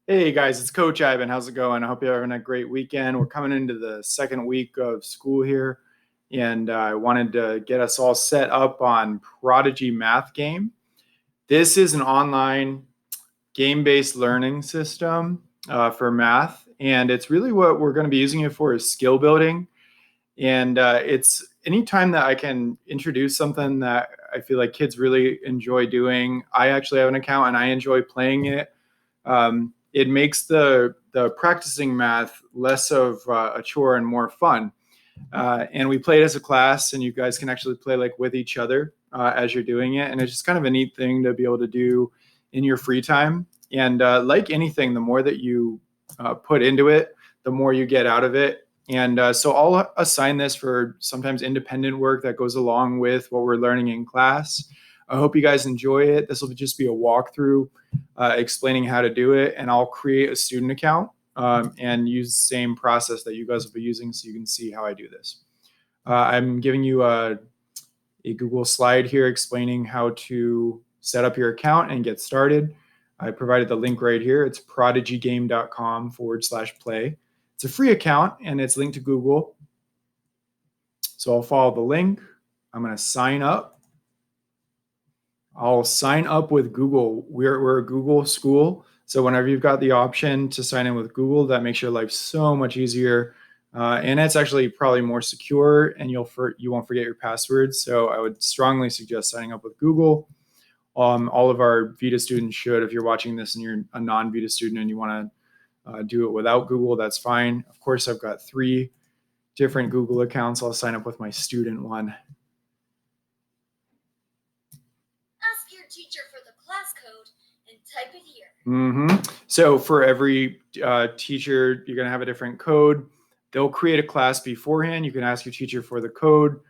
Hey guys, it's Coach Ivan. How's it going? I hope you're having a great weekend. We're coming into the second week of school here, and I wanted to get us all set up on Prodigy Math Game. This is an online game-based learning system for math, and it's really what we're going to be using it for is skill building. And it's anytime that I can introduce something that I feel like kids really enjoy doing. I actually have an account and I enjoy playing it. It makes the practicing math less of a chore and more fun. And we play it as a class, and you guys can actually play like with each other as you're doing it. And it's just kind of a neat thing to be able to do in your free time. And like anything, the more that you put into it, the more you get out of it. And so I'll assign this for sometimes independent work that goes along with what we're learning in class. I hope you guys enjoy it. This will just be a walkthrough explaining how to do it, and I'll create a student account and use the same process that you guys will be using so you can see how I do this. I'm giving you a Google slide here explaining how to set up your account and get started. I provided the link right here. It's prodigygame.com/play. It's a free account and it's linked to Google. So I'll follow the link. I'm going to sign up. I'll sign up with Google. We're a Google school. So whenever you've got the option to sign in with Google, that makes your life so much easier. And it's actually probably more secure, and you won't forget your passwords. So I would strongly suggest signing up with Google. All of our Vita students should. If you're watching this and you're a non-Vita student and you want to do it without Google, that's fine. Of course, I've got 3 different Google accounts. I'll sign up with my student one. Ask your teacher for the class code and type it here. So for every teacher, you're going to have a different code. They'll create a class beforehand. You can ask your teacher for the code.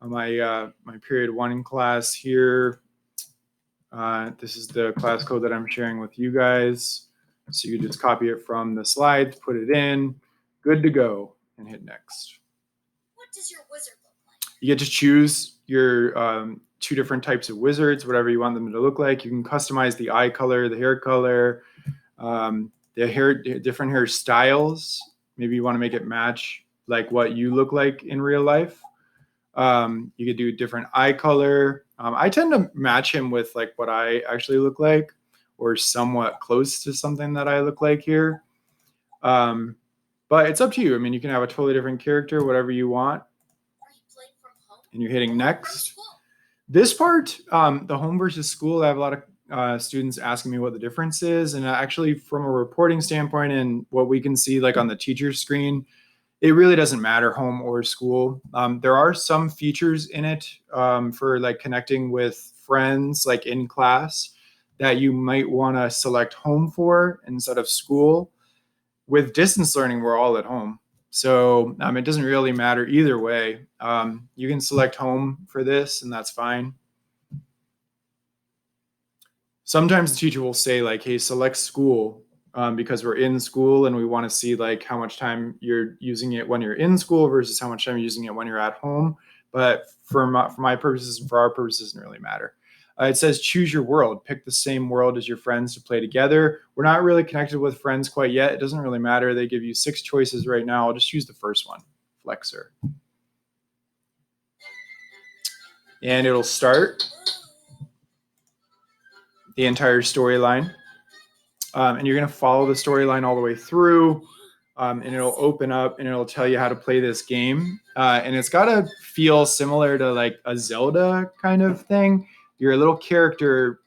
My period 1 class here. This is the class code that I'm sharing with you guys. So you just copy it from the slides, put it in, good to go, and hit next. What does your wizard look like? You get to choose your 2 different types of wizards, whatever you want them to look like. You can customize the eye color, the hair color, different hairstyles. Maybe you want to make it match like what you look like in real life. You could do different eye color. I tend to match him with like what I actually look like, or somewhat close to something that I look like here. But it's up to you. I mean, you can have a totally different character, whatever you want. Are you playing from home? And you're hitting next. This part, the home versus school, I have a lot of students asking me what the difference is. And actually, from a reporting standpoint and what we can see like on the teacher's screen, it really doesn't matter home or school. There are some features in it for like connecting with friends like in class that you might want to select home for instead of school. With distance learning, we're all at home. So it doesn't really matter either way. You can select home for this, and that's fine. Sometimes the teacher will say like, hey, select school because we're in school and we want to see like how much time you're using it when you're in school versus how much time you're using it when you're at home. But for my purposes and for our purposes, it doesn't really matter. It says choose your world. Pick the same world as your friends to play together. We're not really connected with friends quite yet. It doesn't really matter. They give you 6 choices right now. I'll just use the first one, Flexor. And it'll start the entire storyline. And you're going to follow the storyline all the way through. And it'll open up and it'll tell you how to play this game. And it's got to feel similar to like a Zelda kind of thing. You're a little character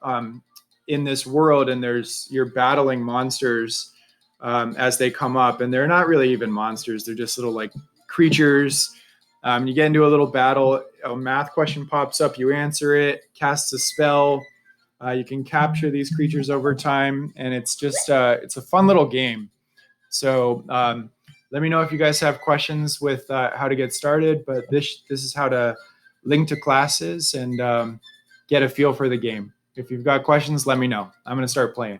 in this world, and you're battling monsters as they come up, and they're not really even monsters. They're just little like creatures. You get into a little battle. A math question pops up. You answer it. Casts a spell. You can capture these creatures over time, and it's just it's a fun little game. So let me know if you guys have questions with how to get started. But this is how to link to classes and get a feel for the game. If you've got questions, let me know. I'm going to start playing.